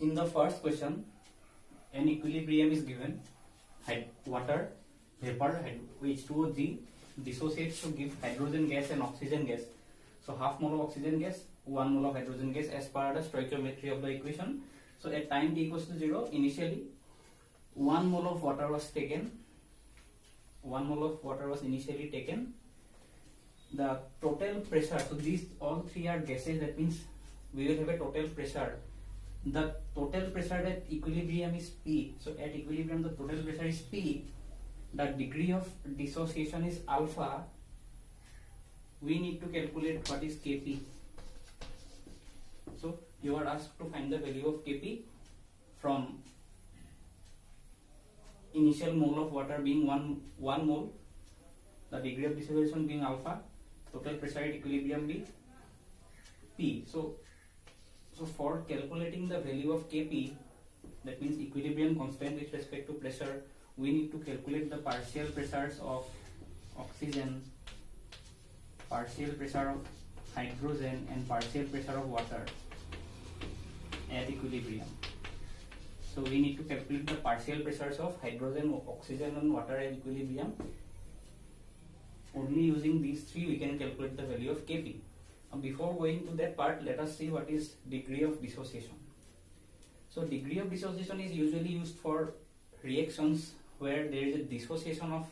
In the first question, an equilibrium is given. Water vapor H2O dissociates to give hydrogen gas and oxygen gas. So half mole of oxygen gas, 1 mole of hydrogen gas as per the stoichiometry of the equation. So at time t equals to 0, initially 1 mole of water was taken. 1 mole of water was initially taken. The total pressure, so these all three are gases, that means we will have a total pressure. The total pressure at equilibrium is P. So at equilibrium the total pressure is P. The degree of dissociation is alpha. We need to calculate what is Kp. So you are asked to find the value of Kp from initial mole of water being 1 mole, the degree of dissociation being alpha, total pressure at equilibrium be P. So for calculating the value of Kp, that means equilibrium constant with respect to pressure, we need to calculate the partial pressures of oxygen, partial pressure of hydrogen and partial pressure of water at equilibrium. So we need to calculate the partial pressures of hydrogen, oxygen and water at equilibrium. Only using these three we can calculate the value of Kp. Before going to that part, let us see what is degree of dissociation. So degree of dissociation is usually used for reactions where there is a dissociation of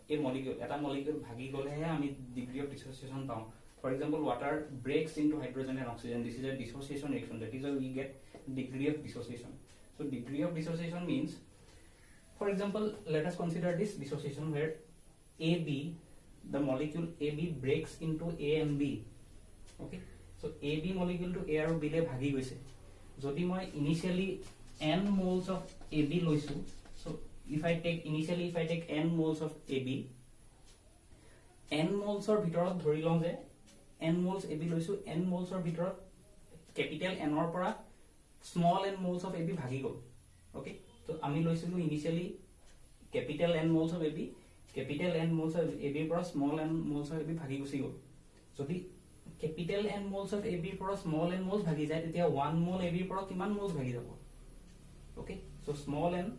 a molecule. Eta molecule bhagi gole hai ami degree of dissociation paum. For example, water breaks into hydrogen and oxygen. This is a dissociation reaction. That is why we get degree of dissociation. So degree of dissociation means, for example, let us consider this dissociation where AB, the molecule AB breaks into A and B. Okay, so AB molecule to A and B le bhagi goise. Jodi moi initially n moles of AB loisu, so if I take n moles of AB, n moles or bhitorot dhori long je n moles AB loisu, n moles or bhitorot capital N or pora small n moles of AB bhagi gol. Okay, so ami loisilu initially capital N moles of AB, capital N moles of AB pora small n moles of AB bhagi gusi gol. Jodi capital N moles of AB pora small n moles bhagi jay tetia 1 mole AB pora kiman moles bhagi jabo. Okay, so small n,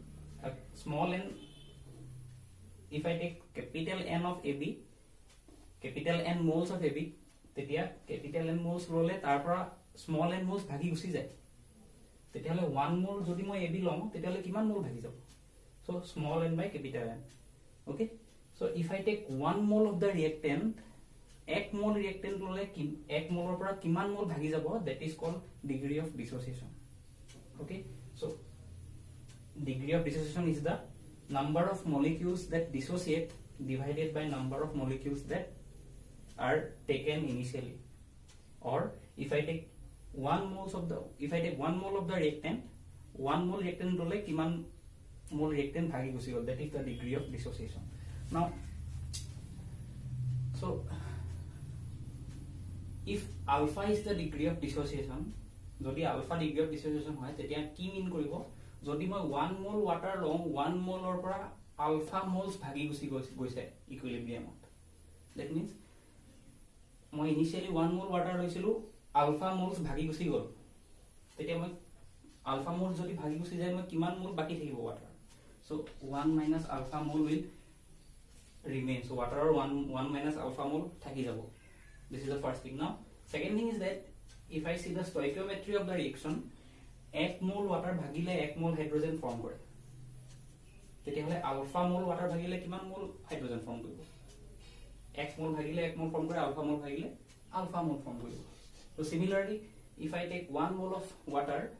if I take capital N of AB, capital N moles of AB, tetia capital N moles role tar pora small n moles bhagi gusi jay. Tetia hole 1 mole jodi moi AB long, tetia hole kiman mole bhagi jabo. So small n by capital N. Okay, so if I take 1 mole of the reactant, 1 mole reactant lole 1 mole pora kiman mole bhagi jabo, that is called degree of dissociation. Okay, so degree of dissociation is the number of molecules that dissociate divided by number of molecules that are taken initially. Or if I take 1 mole of the reactant, 1 mole reactant lole kiman mole reactant bhagi gusi gol, that is the degree of dissociation. Now, so if alpha is the degree of dissociation, jodi alpha degree of dissociation hoy tetia ki mean koribo, jodi moi 1 mole water long 1 mole or pora alpha moles bhagi gusi goise equilibrium. That means moi initially 1 mole water loisilu, alpha moles bhagi gusi gol, tetia moi alpha mole jodi bhagi gusi jay moi kiman mole baki thakibo water. So 1 minus alpha mole will remain. So water or 1 minus alpha mole thaki jabo. This is the first thing. Now second thing is that if I see the stoichiometry of the reaction, 1 mole water bhagile 1 mole hydrogen form kore. Tetia hole alpha mole water bhagile kiman mole hydrogen form koribo. 1 mole bhagile 1 mole form kore, alpha mole bhagile alpha mole form koribo. So similarly, if I take 1 mole of water,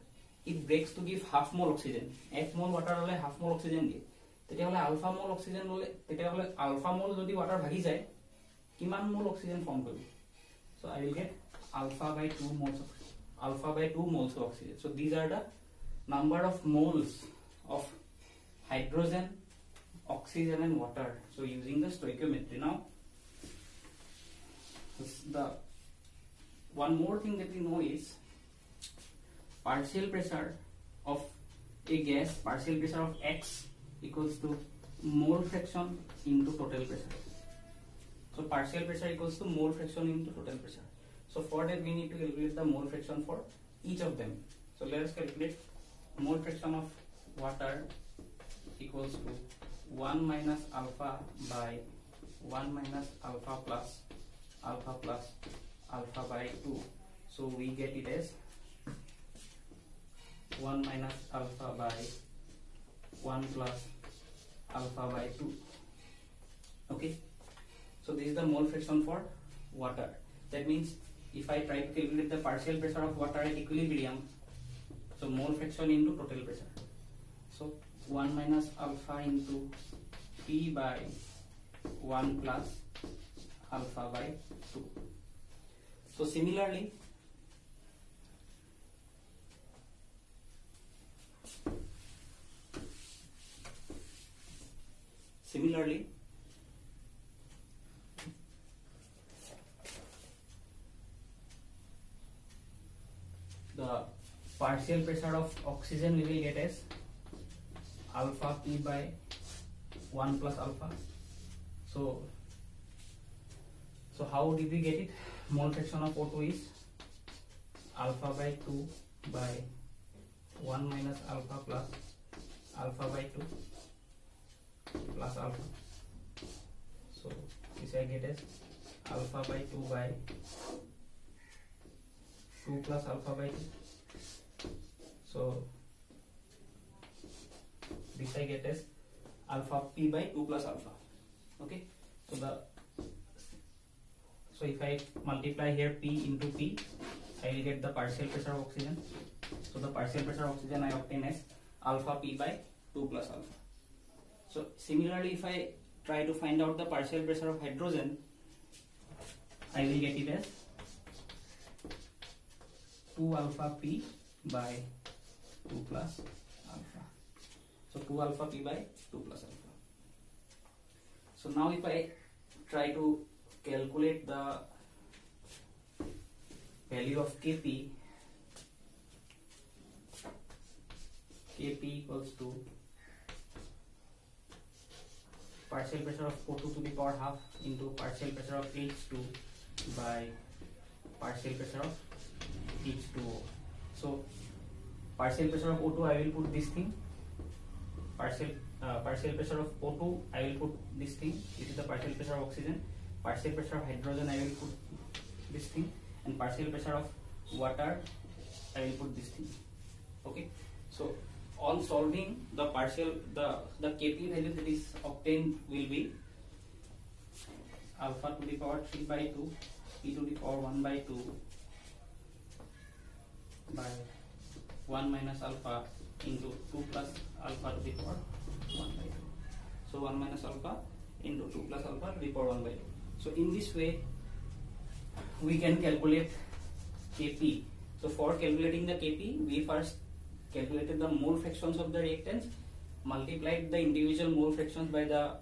it breaks to give half mole oxygen. 1 mole water hole half mole oxygen die. Tetia hole alpha mole oxygen hole, tetia hole alpha mole jodi water bhagi jay kiman mole oxygen form koribo. So I will get alpha by 2 moles of oxygen. So these are the number of moles of hydrogen, oxygen and water. So using the stoichiometry. Now the one more thing that we know is partial pressure of a gas, partial pressure of X equals to mole fraction into total pressure. So partial pressure equals to mole fraction into total pressure. So for that we need to calculate the mole fraction for each of them. So let us calculate mole fraction of water equals to 1 minus alpha by 1 minus alpha plus alpha by 2. So we get it as 1 minus alpha by 1 plus alpha by 2. Okay, so this is the mole fraction for water. That means if I try to calculate the partial pressure of water at equilibrium, so mole fraction into total pressure, so 1 minus alpha into P by 1 plus alpha by 2. So similarly, the partial pressure of oxygen we will get as alpha P by 1 plus alpha. So how did we get it? Mole fraction of O2 is alpha by 2 by 1 minus alpha plus alpha by 2 plus alpha. So this I get as alpha by 2 by 2 plus alpha by 2. So this I get as alpha P by 2 plus alpha. Okay, so if I multiply here P into P, I will get the partial pressure of oxygen. So the partial pressure of oxygen I obtain as alpha P by 2 plus alpha. So similarly, if I try to find out the partial pressure of hydrogen, I will get it as 2 alpha P by 2 plus alpha. So 2 alpha P by 2 plus alpha. So now if I try to calculate the value of Kp equals to partial pressure of O2 to the power half into partial pressure of H2 by partial pressure of H2O. So partial pressure of O2 I will put this thing, partial pressure of O2 I will put this thing. This is the partial pressure of oxygen. Partial pressure of hydrogen I will put this thing, and partial pressure of water I will put this thing. Okay, so on solving the Kp value that is obtained will be alpha to the power 3 by 2 P to the power 1 by 2 by 1 minus alpha into 2 plus alpha to the power 1 by 2. So 1 minus alpha into 2 plus alpha to the power 1 by 2. So in this way we can calculate Kp. So for calculating the Kp, we first calculated the mole fractions of the reactants, multiplied the individual mole fractions by the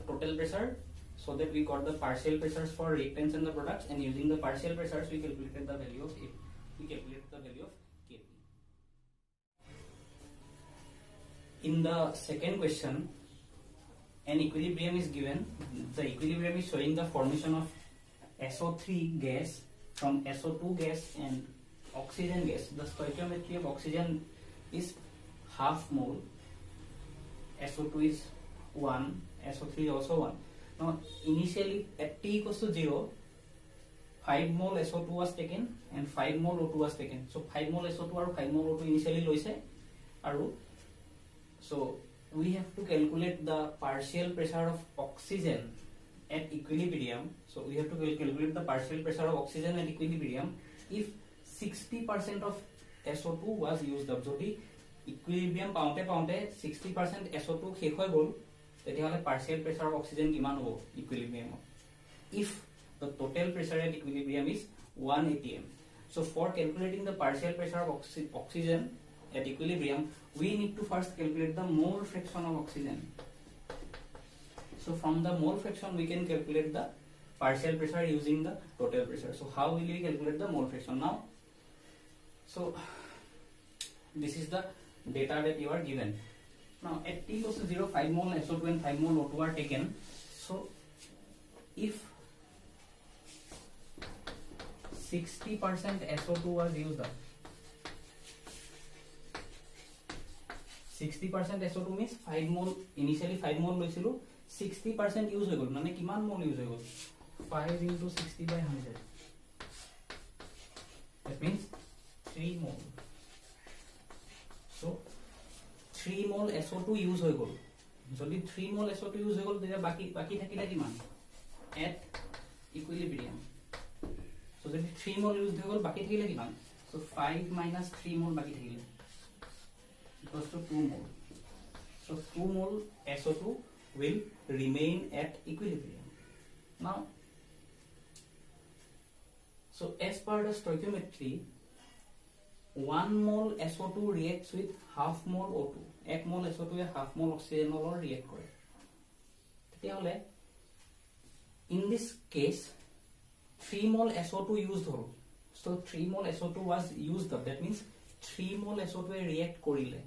total pressure, so that we got the partial pressures for reactants and the products, and using the partial pressures we calculated the value of Kp. In the second question, an equilibrium is given. The equilibrium is showing the formation of SO3 gas from SO2 gas and oxygen gas. The stoichiometry of oxygen is half mole, SO2 is 1, SO3 is also 1. Now initially at T equals to 0, 5 mole SO2 was taken and 5 mole O2 was taken. So 5 mole SO2 or 5 mole O2 initially loise aru. So we have to calculate the partial pressure of oxygen at equilibrium. So we have to calculate the partial pressure of oxygen at equilibrium if 60% of SO2 was used up. Jodi equilibrium paunte 60% SO2 শেষ হৈ গল, তেতিয়াহলে partial pressure of oxygen কিমান হ'ব equilibrium? If the total pressure at equilibrium is 1 atm. So for calculating the partial pressure of oxygen at equilibrium, we need to first calculate the mole fraction of oxygen. So from the mole fraction we can calculate the partial pressure using the total pressure. So how will we calculate the mole fraction now? So this is the data that you are given. Now at T equals to 0, 5 mole SO2 and 5 mole O2 are taken. So if 60% SO2 was used up, 60% SO2 means 5 mole, initially 5 mole loisilu, 60% use hoy gol, mane kiman mole use hoy gol, 5 into 60 by 100, that means 3 mole. So 3 mole SO2 use hoy gol, jodi 3 mole SO2 use hoy gol tete baki thakila kiman at equilibrium. So jodi 3 mole use hoy gol baki thakila kiman, so 5 minus 3 mole baki thakile equals to 2 mole. So 2 mole SO2 will remain at equilibrium. Now, so as per the stoichiometry, 1 mole SO2 reacts with half mole O2. 1 mole SO2 e half mole oxygen lor react kore. Tetia hole in this case 3 mole SO2 used hol. So 3 mole SO2 was used up. That means 3 mole SO2 e react korile.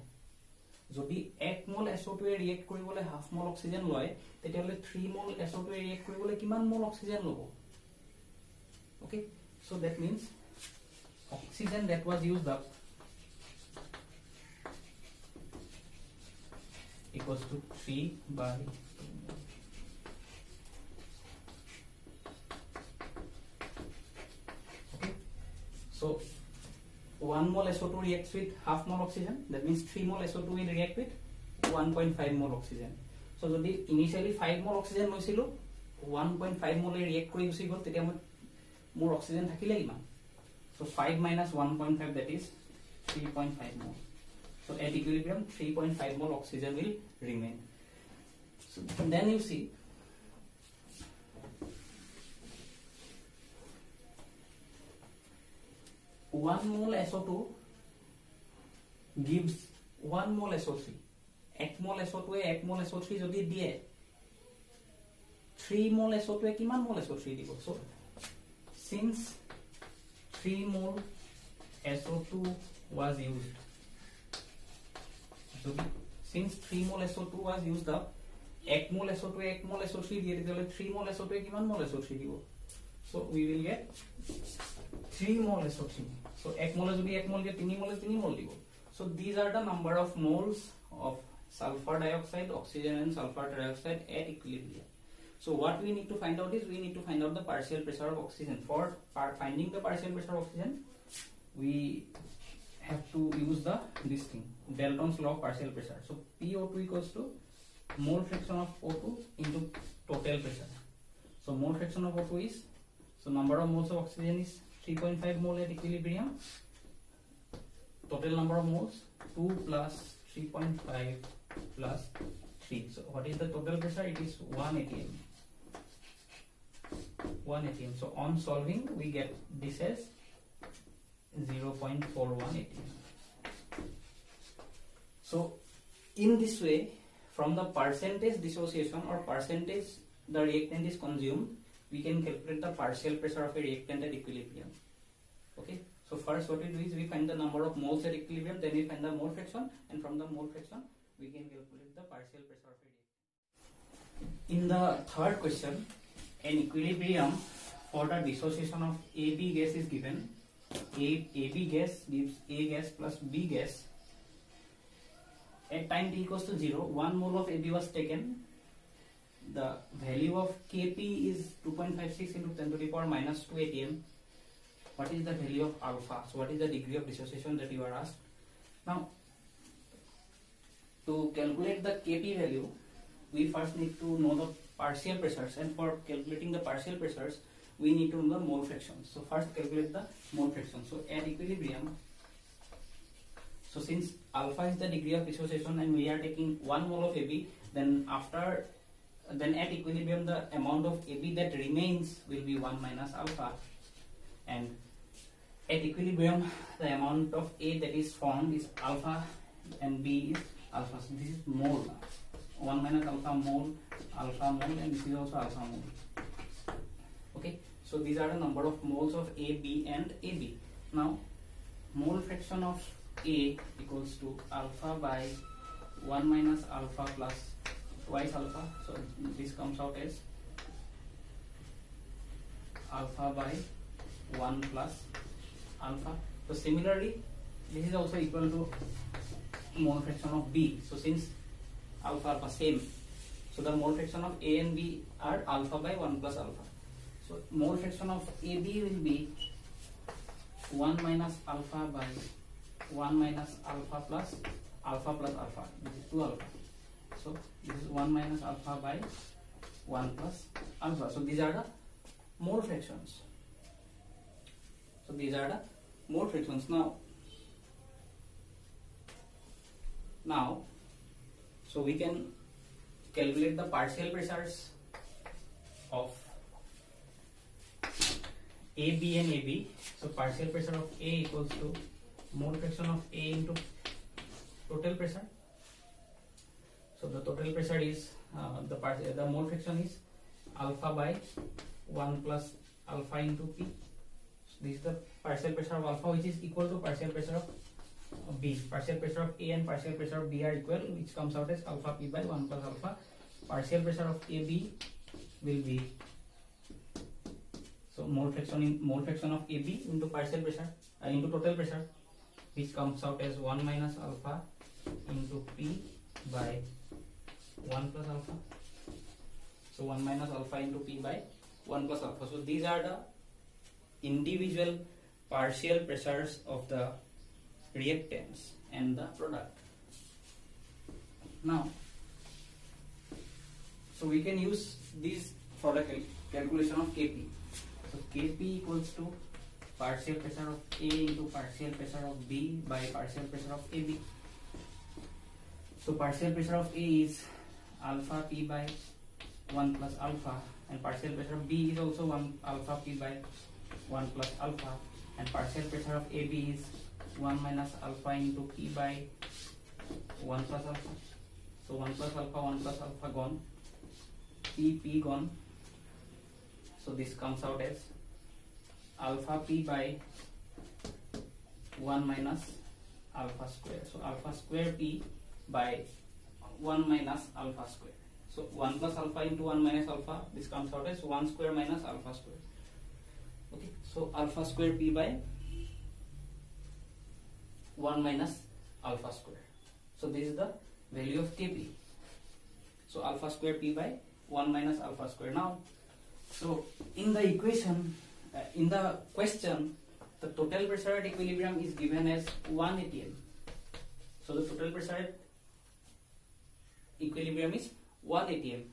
যদি 1 mol SO2 এ react কৰিবলে half মল oxygen লয় তেতিয়ালে 3 mol SO2 এ react কৰিবলে কিমান মল oxygen লব okay so that means oxygen that was used up equals to 3 by 2 mol. Okay, so 1 mole SO2 reacts with half mole oxygen, that means 3 mole SO2 will react with 1.5 mole oxygen. So jodi initially 5 mole oxygen loisilu 1.5 mole react kori gusi gol tetia more oxygen thakile iman, so 5 minus 1.5 that is 3.5 mole. So at equilibrium 3.5 mole oxygen will remain. So then you see 1 mole SO2 gives 1 mole SO3. 1 mole SO2 e 1 mole SO3 jodi die 3 mole SO2 e kiman mole SO3 dibo. So since 3 mole SO2 was used, so since 3 mole SO2 was used up, 1 mole SO2 e 1 mole SO3 die dile 3 mole SO2 e kiman mole SO3 dibo. So we will get 3 mole SO3. So 1 mole jodi 1 mole ke 3 mole dibo. So these are the number of moles of sulfur dioxide, oxygen and sulfur dioxide at equilibrium. So what we need to find out is we need to find out the partial pressure of oxygen. For finding the partial pressure of oxygen, we have to use this thing, Dalton's law of partial pressure. So PO2 equals to mole fraction of O2 into total pressure. So mole fraction of O2 is, so number of moles of oxygen is 3.5 mole at equilibrium. Total number of moles 2 plus 3.5 plus 3. So what is the total pressure? It is 1 atm. 1 atm. So on solving we get this as 0.41 atm. So in this way, from the percentage dissociation or percentage the reactant is consumed, we can calculate the partial pressure of a reactant at equilibrium. Okay, so first what we do is we find the number of moles at equilibrium, then we find the mole fraction, and from the mole fraction we can calculate the partial pressure of a reactant. In the third question, an equilibrium for the dissociation of AB gas is given. AB gas gives A gas plus B gas. At time t equals to 0, 1 mole of AB was taken. The value of Kp is 2.56 into 10 to the power minus 2 atm. What is the value of alpha? So what is the degree of dissociation that you are asked? Now, to calculate the Kp value, we first need to know the partial pressures, and for calculating the partial pressures, we need to know the mole fractions. So first calculate the mole fraction. So at equilibrium, so since alpha is the degree of dissociation and we are taking 1 mole of AB, then at equilibrium the amount of AB that remains will be 1 minus alpha, and at equilibrium the amount of A that is formed is alpha and B is alpha. So this is mole. 1 minus alpha mole, and this is also alpha mole. Okay, so these are the number of moles of A, B and AB. Now mole fraction of A equals to alpha by 1 minus alpha plus twice alpha. So this comes out as alpha by 1 plus alpha. So similarly, this is also equal to mole fraction of B. So since alpha alpha same, so the mole fraction of A and B are alpha by 1 plus alpha. So mole fraction of AB will be 1 minus alpha by 1 minus alpha plus alpha plus alpha. This is 2 alpha. So this is 1 minus alpha by 1 plus alpha. So these are the mole fractions. So these are the mole fractions. Now, so we can calculate the partial pressures of AB and AB. So partial pressure of A equals to mole fraction of A into total pressure. So the total pressure is the mole fraction is alpha by 1 plus alpha into P. So this is the partial pressure of alpha, which is equal to partial pressure of B. Partial pressure of A and partial pressure of B are equal, which comes out as alpha P by 1 plus alpha. Partial pressure of AB will be, so mole fraction of AB into partial pressure into total pressure, which comes out as 1 minus alpha into P by 1 plus alpha. So 1 minus alpha into P by 1 plus alpha. So these are the individual partial pressures of the reactants and the product. Now, so we can use these for the calculation of Kp. So Kp equals to partial pressure of A into partial pressure of B by partial pressure of AB. So partial pressure of A is alpha P by 1 plus alpha, and partial pressure of B is also 1 alpha P by 1 plus alpha, and partial pressure of AB is 1 minus alpha into P by 1 plus alpha. So 1 plus alpha gone, P gone. So this comes out as alpha P by 1 minus alpha square. So alpha square P by 1 minus alpha square. So 1 plus alpha into 1 minus alpha, this comes out as 1 square minus alpha square. Okay, so alpha square P by 1 minus alpha square. So this is the value of Kp. So alpha square P by 1 minus alpha square. Now, so in the equation, in the question, the total pressure at equilibrium is given as 1 atm. So the total pressure at equilibrium is 1 atm.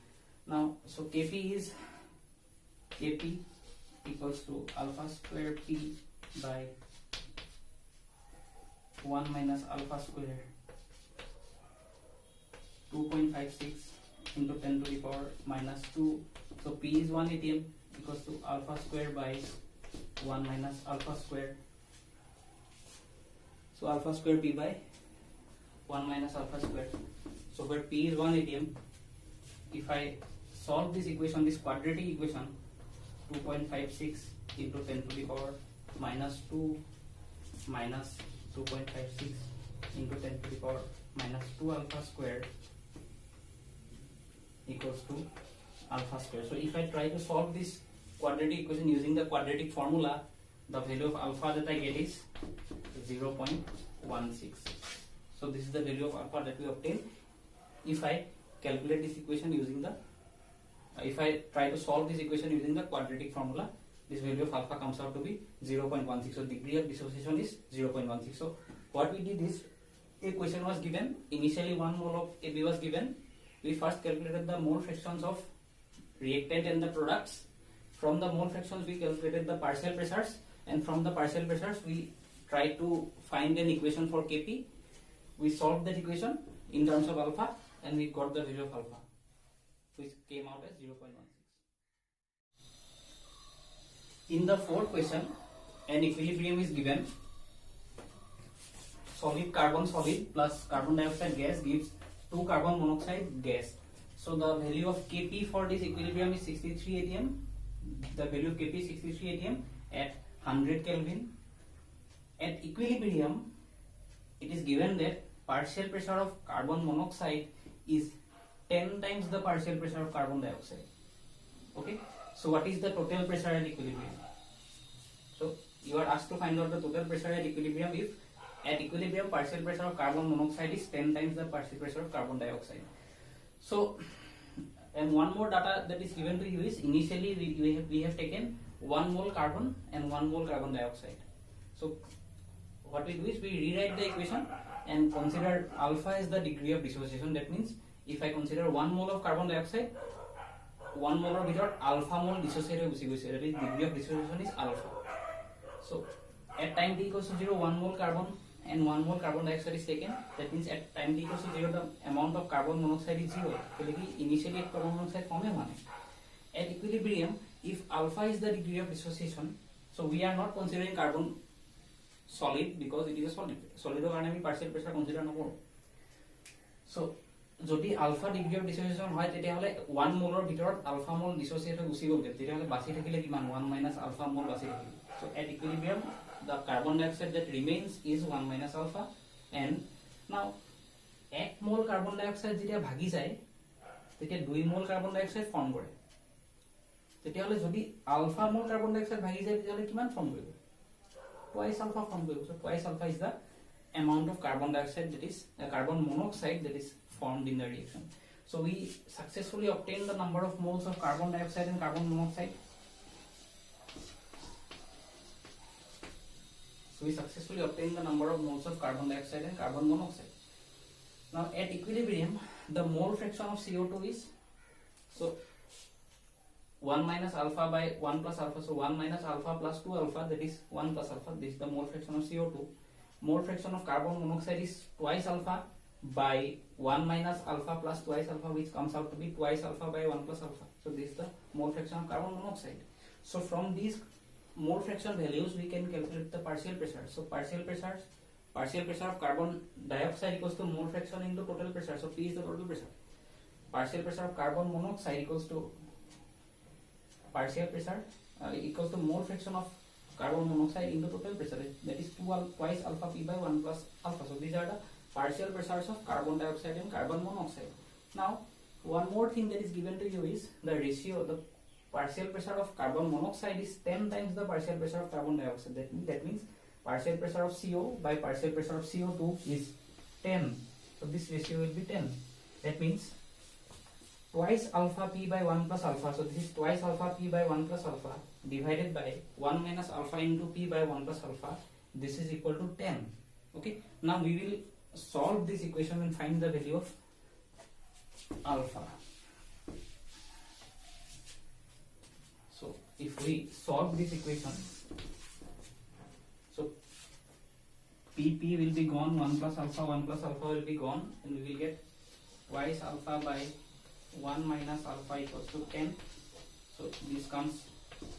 Now, so Kp equals to alpha square P by 1 minus alpha square 2.56 into 10 to the power minus 2. So P is 1 atm equals to alpha square by 1 minus alpha square. So alpha square P by 1 minus alpha square. So where P is 1 atm, if I solve this equation, this quadratic equation, 2.56 into 10 to the power minus 2 minus 2.56 into 10 to the power minus 2 alpha square equals to alpha square. So if I try to solve this quadratic equation using the quadratic formula, the value of alpha that I get is 0.16. So this is the value of alpha that we obtain if I calculate this equation using the if I try to solve this equation using the quadratic formula. This value of alpha comes out to be 0.16. So degree of dissociation is 0.16. So what we did is, a question was given, initially 1 mole of AB was given. We first calculated the mole fractions of reactant and the products. From the mole fractions we calculated the partial pressures, and from the partial pressures we tried to find an equation for Kp. We solved that equation in terms of alpha and we got the value of alpha, which came out as 0.16. In the fourth question, an equilibrium is given. Solid carbon solid plus carbon dioxide gas gives 2 carbon monoxide gas. So the value of Kp for this equilibrium is 63 atm. The value of Kp is 63 atm at 100 Kelvin. At equilibrium, it is given that partial pressure of carbon monoxide is 10 times the partial pressure of carbon dioxide. Okay, so what is the total pressure at equilibrium? So you are asked to find out the total pressure at equilibrium if at equilibrium partial pressure of carbon monoxide is 10 times the partial pressure of carbon dioxide. So and one more data that is given to you is initially we have taken 1 mole carbon and 1 mole carbon dioxide. So what we do is we rewrite the equation and consider alpha as the degree of dissociation. That means if I consider 1 mole of carbon dioxide, 1 mole of bhitor alpha mole dissociate hoy gusi goise, that is degree of dissociation is alpha. So at time t equals to 0, 1 mole carbon and 1 mole carbon dioxide is taken. That means at time t equals to 0, the amount of carbon monoxide is 0. Initially carbon monoxide form one. At equilibrium, if alpha is the degree of dissociation, so we are not considering carbon solid because it is a solid. Solid karone ami partial pressure consider nokoro. So jodi alpha degree of dissociation hoy tetia hole 1 mole or bhitor alpha mole dissociate hoy gusi gol tetia hole bachi thakile kiman 1 minus alpha mole bachi thakile. So at equilibrium the carbon dioxide that remains is 1 minus alpha, and now 1 mole carbon dioxide jetia bhagi jay tetia 2 mole carbon dioxide form kore. Tetia hole jodi alpha mole carbon dioxide bhagi jay tetia hole kiman form koribo? Twice alpha form koribo. So twice alpha is the amount of carbon dioxide that is carbon monoxide that is formed in the reaction. So we successfully obtained the number of moles of carbon dioxide and carbon monoxide. So we successfully obtained the number of moles of carbon dioxide and carbon monoxide. Now at equilibrium, the mole fraction of CO2 is, so 1 minus alpha by 1 plus alpha, so 1 minus alpha plus 2 alpha, that is 1 plus alpha. This is the mole fraction of CO2. Mole fraction of carbon monoxide is twice alpha by 1 minus alpha plus twice alpha, which comes out to be twice alpha by 1 plus alpha. So this is the mole fraction of carbon monoxide. So from these mole fraction values we can calculate the partial pressure. So partial pressure of carbon dioxide equals to mole fraction into total pressure. So P is the total pressure. Partial pressure of carbon monoxide equals to partial pressure equals to mole fraction of carbon monoxide into total pressure. That is twice alpha P by 1 plus alpha. So these are the partial pressures of carbon dioxide and carbon monoxide. Now one more thing that is given to you is the ratio. The partial pressure of carbon monoxide is 10 times the partial pressure of carbon dioxide. That means partial pressure of CO by partial pressure of CO2 is 10. So this ratio will be 10. That means twice alpha P by 1 plus alpha. So this is twice alpha P by 1 plus alpha divided by 1 minus alpha into P by 1 plus alpha. This is equal to 10. Okay. Now we will solve this equation and find the value of alpha. So if we solve this equation, so PP will be gone, 1 plus alpha will be gone, and we will get twice alpha by 1 minus alpha equals to 10. So this comes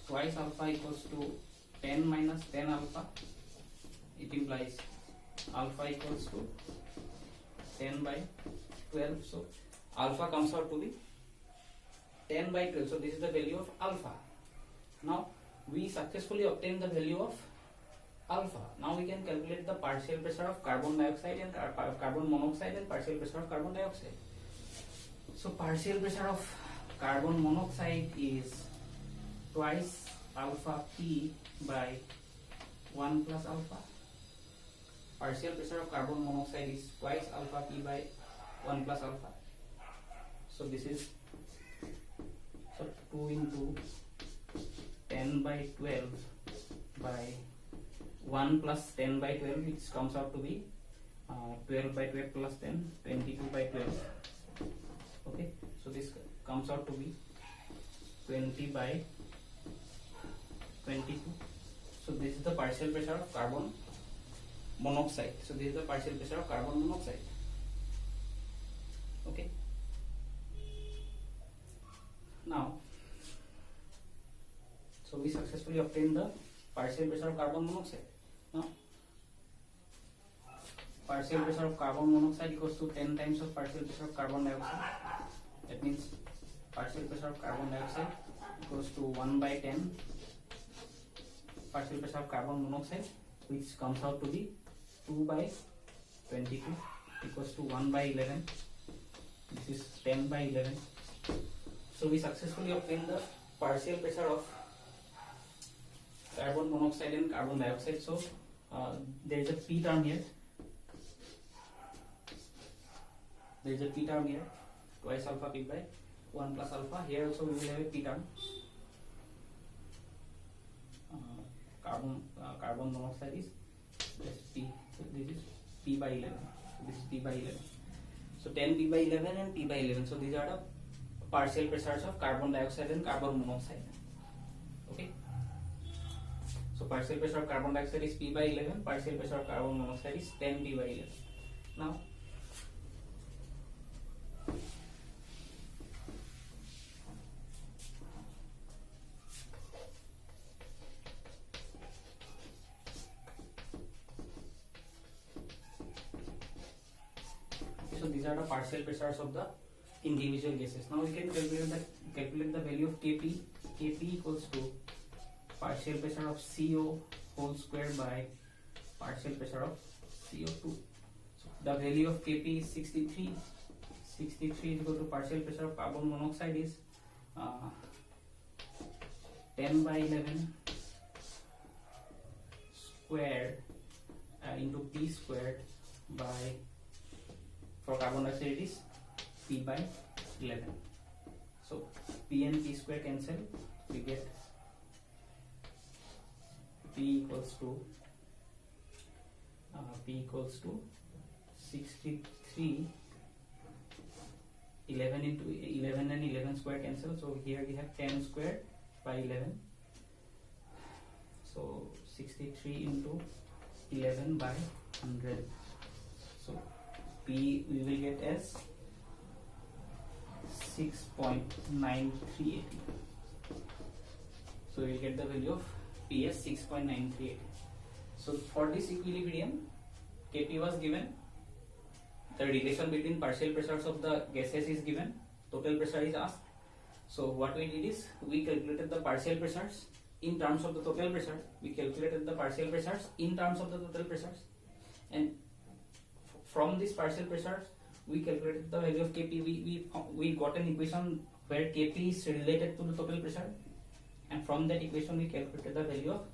twice alpha equals to 10 minus 10 alpha. It implies alpha equals to 10 by 12. So alpha comes out to be 10 by 12. So this is the value of alpha. Now we successfully obtained the value of alpha. Now we can calculate the partial pressure of carbon dioxide and carbon monoxide and partial pressure of carbon dioxide. So partial pressure of carbon monoxide is twice alpha P by 1 plus alpha. Partial pressure of carbon monoxide is twice alpha P by 1 plus alpha. So this is 2 into 10 by 12 by 1 plus 10 by 12, which comes out to be 12 by 12 plus 10, 22 by 12. Okay, so this comes out to be 20 by 22. So this is the partial pressure of carbon monoxide. So this is the partial pressure of carbon monoxide. Okay. Now, so we successfully obtained the partial pressure of carbon monoxide. Now, partial pressure of carbon monoxide equals to 10 times of partial pressure of carbon dioxide. That means partial pressure of carbon dioxide equals to 1 by 10 partial pressure of carbon monoxide, which comes out to be 2 by 22 equals to 1 by 11. This is 10 by 11. So we successfully obtained the partial pressure of carbon monoxide and carbon dioxide. So there is a P term here. there is a p term here, twice alpha p by 1 plus alpha. Here also we will have a p term. Carbon monoxide is this p. So this is p by 11. So this is p by 11. So 10 p by 11 and p by 11. So these are the partial pressures of carbon dioxide and carbon monoxide. Okay. So partial pressure of carbon dioxide is p by 11. Partial pressure of carbon monoxide is 10 p by 11. Now, so these are the partial pressures of the individual gases. Now we can calculate the value of Kp. Kp equals to partial pressure of CO whole square by partial pressure of CO2. So the value of Kp is 63. 63 is equal to partial pressure of carbon monoxide is 10 by 11 squared into P squared by, for carbon dioxide it is P by 11. So P and P square cancel, we get P equals to 63. 11 into 11 and 11 square cancel, so here we have 10 squared by 11. So 63 into 11 by 100. So P we will get as 6.9380. So we will get the value of P as 6.9380. So for this equilibrium, Kp was given. The relation between partial pressures of the gases is given. Total pressure is asked. So what we did is we calculated the partial pressures in terms of the total pressure. We calculated the partial pressures in terms of the total pressures, and from these partial pressures we calculated the value of Kp. We got an equation where Kp is related to the total pressure, and from that equation we calculated the value of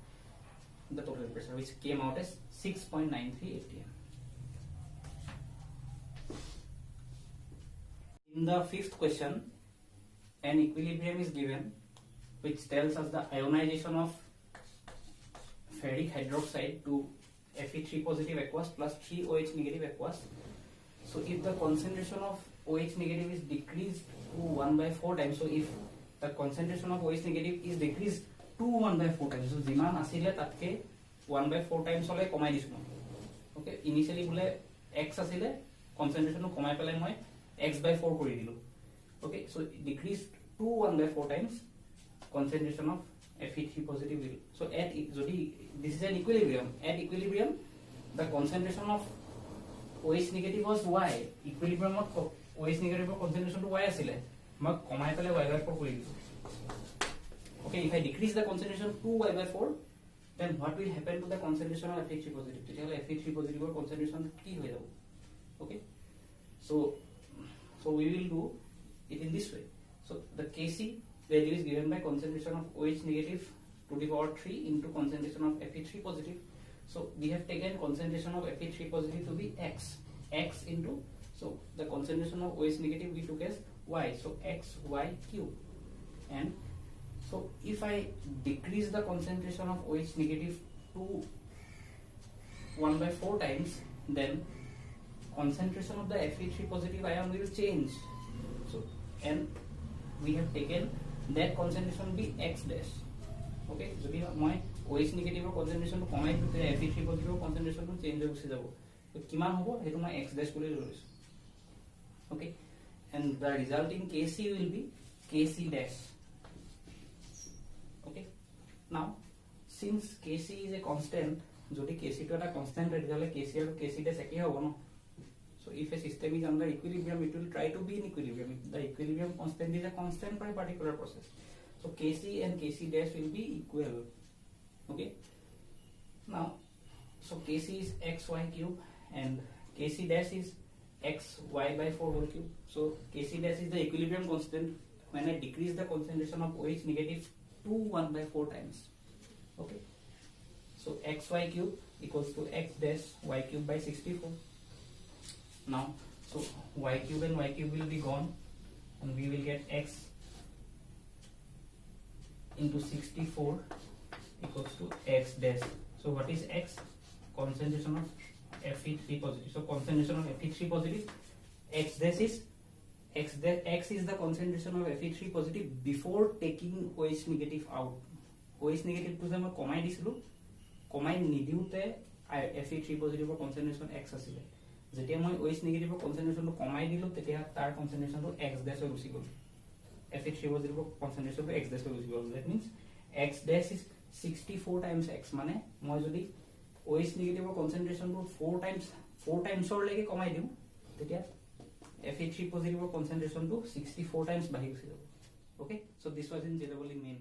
the total pressure, which came out as 6.93 atm. In the fifth question, an equilibrium is given which tells us the ionization of ferric hydroxide to Fe3 positive aqueous plus 3 OH negative aqueous. So if the concentration of OH negative is decreased to 1 by 4 times, so if the concentration of OH negative is decreased to 1 by 4 times, so jiman asile tatke 1 by 4 times hole komai disu. Okay, initially bole x asile, concentration komai pelai moi x by 4 kori dilu. Okay, so it decreased to 1 by 4 times concentration of Fe3 positive will. So at this is an equilibrium. At equilibrium, the concentration of OH negative was y. Equilibrium of OH negative concentration to y asile. Ma komai pele y by 4 kori dilu. Okay, if I decrease the concentration to y by 4, then what will happen to the concentration of Fe3 positive? Fe3 positive concentration ki hoye jabo. Okay, so we will do it in this way. So the Kc value is given by concentration of OH negative to the power 3 into concentration of Fe3 positive. So we have taken concentration of Fe3 positive to be x into, so the concentration of OH negative we took as y, so xy cube. And so if I decrease the concentration of OH negative to 1 by 4 times, then concentration of the Fe3 positive ion will change. So and we have taken that concentration be x dash. Okay, যদি মই OH negative concentration to কমাই দিতে Fe3 positive concentration to change হৈ যাব, তো কিমান হ'ব হেতু মই x dash বুলি লৈছো. Okay, and the resulting Kc will be Kc dash. Okay, now since Kc is a constant, যদি Kc to eta constant হয় তাহলে Kc আৰু Kc dash একই হ'ব ন. So if a system is under equilibrium, it will try to be in equilibrium. The equilibrium constant is a constant for a particular process. So Kc and Kc dash will be equal. Okay. Now, so Kc is xy cube and Kc dash is xy by 4 whole cube. So Kc dash is the equilibrium constant when I decrease the concentration of OH negative to 1 by 4 times. Okay. So xy cube equals to x dash y cube by 64. Now, so So y cube and y cube will be gone, and we will get x into 64 equals to x dash. So what is x? Concentration of Fe3 positive. So concentration of Fe3 positive, x dash is x is the concentration of Fe3 positive before taking OH negative out. OH negative to মই কমাই দিছিলো, কমাই নিদিওতে Fe3 positive concentration x আছিল। যেতিয়া মই OH negative concentration কমাই দিলো তেতিয়া তাৰ concentration x dash হৈ গুছি গল। Fe3 positive concentration x dash হৈ গুছি গল। That means x dash is 64 times x, মানে মই যদি OH negative concentration 4 times or লৈকে কমাই দিও তেতিয়া Fe3 positive concentration 64 times বাঢ়ি গুছি যাব। Okay, so this was in generally main